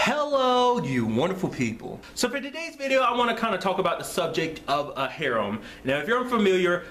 Hello, you wonderful people. So for today's video, I want to kind of talk about the subject of a harem. Now, if you're unfamiliar,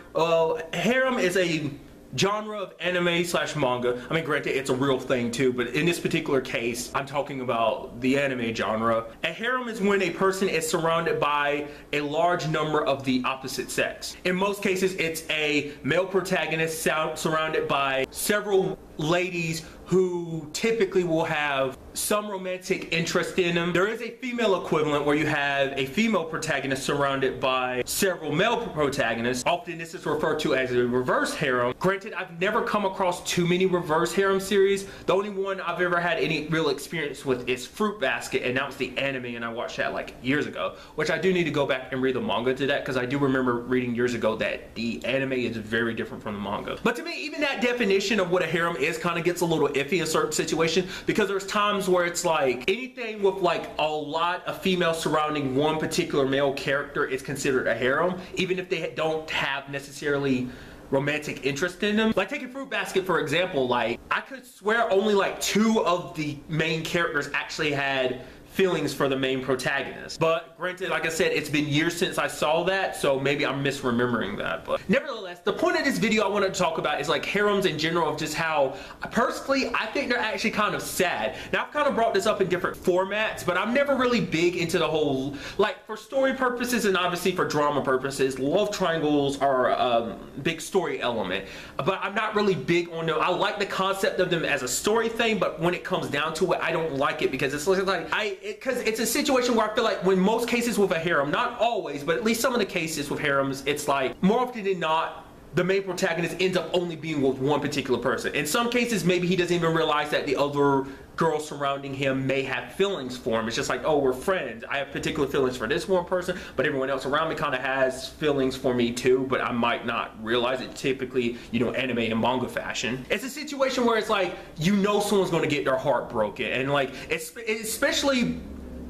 harem is a genre of anime slash manga. I mean, granted, it's a real thing too, but in this particular case, I'm talking about the anime genre. A harem is when a person is surrounded by a large number of the opposite sex. In most cases, it's a male protagonist surrounded by several ladies who typically will have some romantic interest in them. There is a female equivalent where you have a female protagonist surrounded by several male protagonists. Often this is referred to as a reverse harem. Granted, I've never come across too many reverse harem series. The only one I've ever had any real experience with is Fruit Basket, and that was the anime, and I watched that like years ago, which I do need to go back and read the manga to that, because I do remember reading years ago that the anime is very different from the manga. But to me, even that definition of what a harem is kind of gets a little iffy in certain situations, because there's times where it's like anything with like a lot of females surrounding one particular male character is considered a harem, even if they don't have necessarily romantic interest in them. Like taking Fruit Basket for example, like I could swear only like 2 of the main characters actually had feelings for the main protagonist. But granted, like I said, it's been years since I saw that, so maybe I'm misremembering that. But nevertheless, the point of this video I wanted to talk about is like harems in general, of just how personally I think they're actually kind of sad. Now, I've kind of brought this up in different formats, but I'm never really big into the whole, like for story purposes and obviously for drama purposes, love triangles are a big story element. But I'm not really big on them. I like the concept of them as a story thing, but when it comes down to it, I don't like it, because it's like because it's a situation where I feel like when most cases with a harem, not always, but at least some of the cases with harems, it's like more often than not, the main protagonist ends up only being with one particular person. In some cases, maybe he doesn't even realize that the other girls surrounding him may have feelings for him. It's just like, oh, we're friends. I have particular feelings for this one person, but everyone else around me kind of has feelings for me too, but I might not realize it. Typically, you know, anime and manga fashion. It's a situation where it's like, you know, someone's going to get their heart broken, and like it especially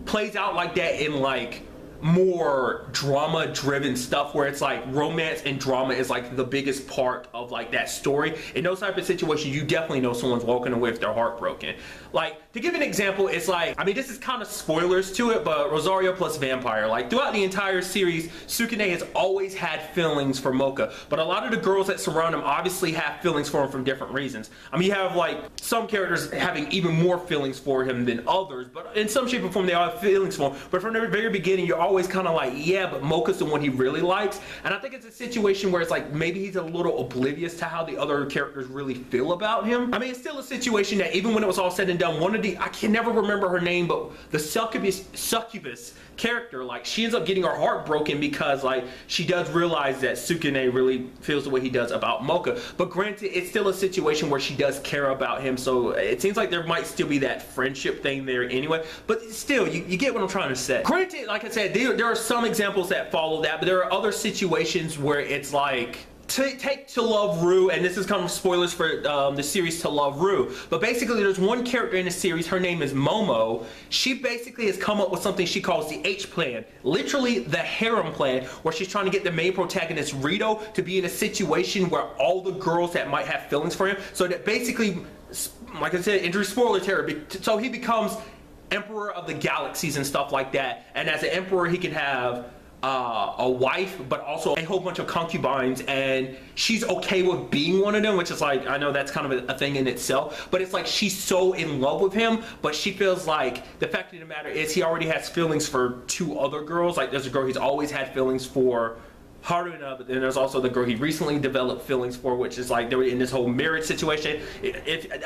plays out like that in like more drama driven stuff, where it's like romance and drama is like the biggest part of like that story. In those type of situations, you definitely know someone's walking away with their heart broken. Like, to give an example, it's like, I mean, this is kind of spoilers to it, but Rosario plus Vampire, like throughout the entire series, Sukune has always had feelings for Mocha, but a lot of the girls that surround him obviously have feelings for him from different reasons. I mean, you have like some characters having even more feelings for him than others, but in some shape or form they all have feelings for him. But from the very beginning, you're always kind of like, yeah, but Mocha's the one he really likes. And I think it's a situation where it's like maybe he's a little oblivious to how the other characters really feel about him. I mean, it's still a situation that even when it was all said and done, one of the, I can never remember her name, but the succubus character, like she ends up getting her heart broken because like she does realize that Sukune really feels the way he does about Mocha. But granted, it's still a situation where she does care about him, so it seems like there might still be that friendship thing there anyway. But still, you get what I'm trying to say. Granted, like I said, there are some examples that follow that, but there are other situations where it's like, take To Love Ru, and this is kind of spoilers for the series To Love Ru, but basically there's one character in the series, her name is Momo. She basically has come up with something she calls the H plan, literally the harem plan, where she's trying to get the main protagonist Rito to be in a situation where all the girls that might have feelings for him, so that basically, like I said, entry spoiler territory, so he becomes Emperor of the Galaxies and stuff like that, and as an emperor he can have a wife, but also a whole bunch of concubines, and she's okay with being one of them, which is like, I know that's kind of a thing in itself, but it's like she's so in love with him, but she feels like the fact of the matter is he already has feelings for 2 other girls. Like there's a girl he's always had feelings for, Haruna, but then there's also the girl he recently developed feelings for, which is like they were in this whole marriage situation.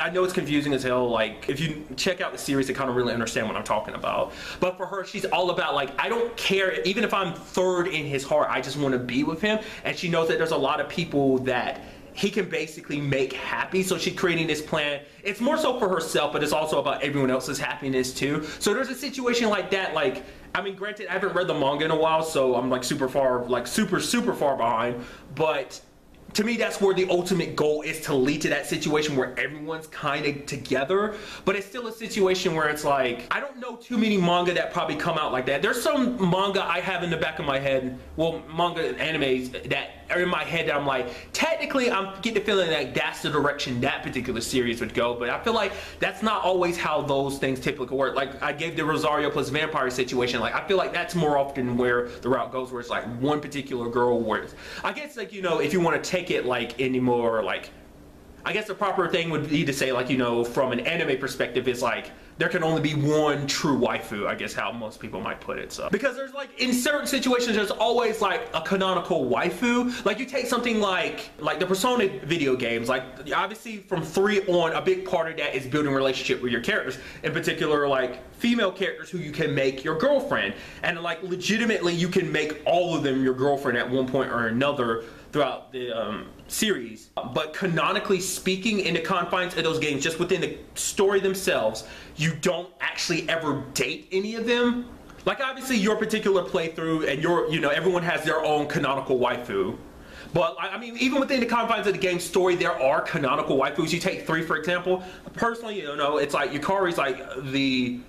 I know it's confusing as hell. Like if you check out the series to kind of really understand what I'm talking about. But for her, she's all about like, I don't care even if I'm third in his heart, I just want to be with him. And she knows that there's a lot of people that he can basically make happy, so she's creating this plan. It's more so for herself, but it's also about everyone else's happiness too. So there's a situation like that, like, I mean, granted, I haven't read the manga in a while, so I'm like super far behind, but to me, that's where the ultimate goal is, to lead to that situation where everyone's kind of together. But it's still a situation where it's like, I don't know too many manga that probably come out like that. There's some manga I have in the back of my head, well, manga and animes that are in my head that I'm like, technically I'm getting the feeling that that's the direction that particular series would go, but I feel like that's not always how those things typically work. Like I gave the Rosario plus vampire situation, like I feel like that's more often where the route goes, where it's like one particular girl where I guess, like, you know, if you want to take it like any more, like, I guess the proper thing would be to say, like, you know, from an anime perspective, is like there can only be one true waifu, I guess how most people might put it. So because there's like, in certain situations, there's always like a canonical waifu. Like you take something like the Persona video games, like obviously from 3 on, a big part of that is building a relationship with your characters, in particular like female characters who you can make your girlfriend, and like legitimately you can make all of them your girlfriend at one point or another throughout the series. But canonically speaking, in the confines of those games, just within the story themselves, you don't actually ever date any of them. Like obviously your particular playthrough and your, you know, everyone has their own canonical waifu. But I mean, even within the confines of the game story, there are canonical waifus. You take 3, for example. Personally, you know, it's like Yukari's like the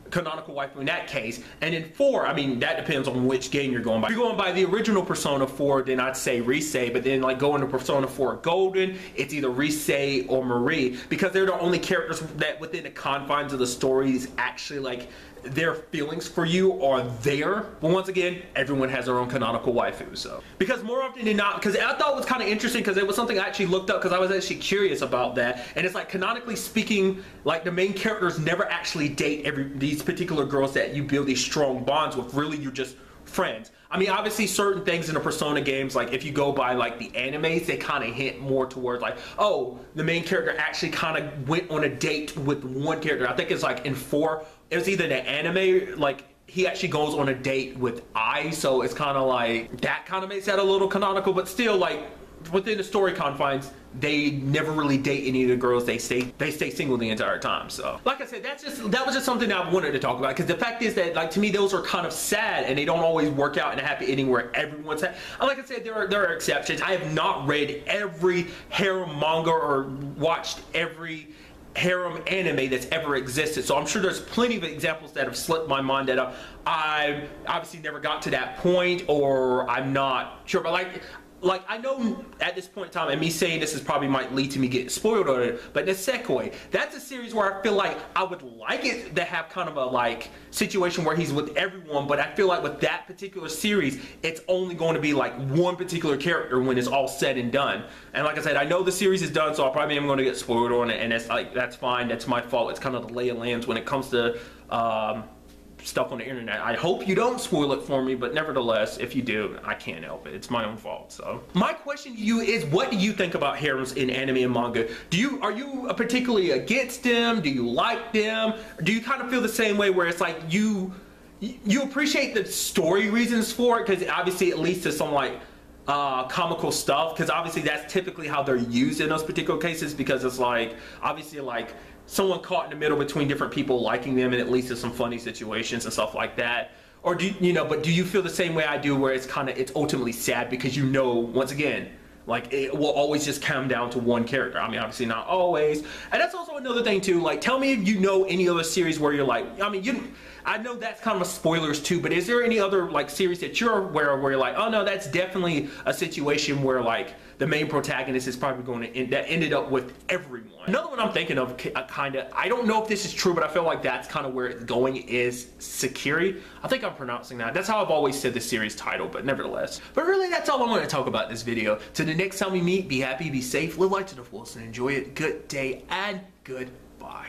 canonical waifu in that case, and in 4, I mean, that depends on which game you're going by. If you're going by the original Persona 4, then I'd say Rise, but then like going to Persona 4 Golden, it's either Rise or Marie, because they're the only characters that within the confines of the stories actually like their feelings for you are there. But once again, everyone has their own canonical waifu. So because more often than not, because I thought it was kind of interesting, because it was something I actually looked up, because I was actually curious about that, and it's like canonically speaking, like the main characters never actually date these particular girls that you build these strong bonds with. Really, you're just friends. I mean, obviously certain things in the Persona games, like if you go by like the animes, they kind of hint more towards like, oh, the main character actually kind of went on a date with one character. I think it's like in 4, it was either the anime, like he actually goes on a date with Ai, so it's kind of like, that kind of makes that a little canonical, but still like within the story confines, they never really date any of the girls. They stay single the entire time. So like I said, that was just something that I wanted to talk about, because the fact is that, like, to me, those are kind of sad and they don't always work out in a happy ending where everyone's happy. Like I said, there are exceptions. I have not read every harem manga or watched every harem anime that's ever existed, so I'm sure there's plenty of examples that have slipped my mind that I obviously never got to that point, or I'm not sure. But like I know at this point in time, and me saying this is probably might lead to me getting spoiled on it, but Nisekoi, that's a series where I feel like I would like it to have kind of a like situation where he's with everyone, but I feel like with that particular series, it's only going to be like one particular character when it's all said and done. And like I said, I know the series is done, so I probably am going to get spoiled on it, and that's fine. That's my fault. It's kind of the lay of lands when it comes to stuff on the internet. I hope you don't spoil it for me, but nevertheless, if you do, I can't help it. It's my own fault. So my question to you is, what do you think about harems in anime and manga? Are you particularly against them? Do you like them? Do you kind of feel the same way, where it's like you appreciate the story reasons for it, because obviously it leads to some like comical stuff, because obviously that's typically how they're used in those particular cases, because it's like obviously like someone caught in the middle between different people liking them, and it leads to some funny situations and stuff like that? Or do you feel the same way I do, where it's ultimately sad, because you know, once again, like it will always just come down to one character? I mean, obviously not always. And that's also another thing too. Like, tell me if you know any other series where you're like, I mean, I know that's kind of spoilers too, but is there any other like series that you're aware where you're like, oh no, that's definitely a situation where like the main protagonist is probably going to that ended up with everyone? Another one I'm thinking of, I don't know if this is true, but I feel like that's kind of where it's going, is Sekiri. I think I'm pronouncing that. That's how I've always said the series title, but nevertheless. But really, that's all I want to talk about this video. Till the next time we meet, be happy, be safe, live life to the fullest, and enjoy it. Good day and goodbye.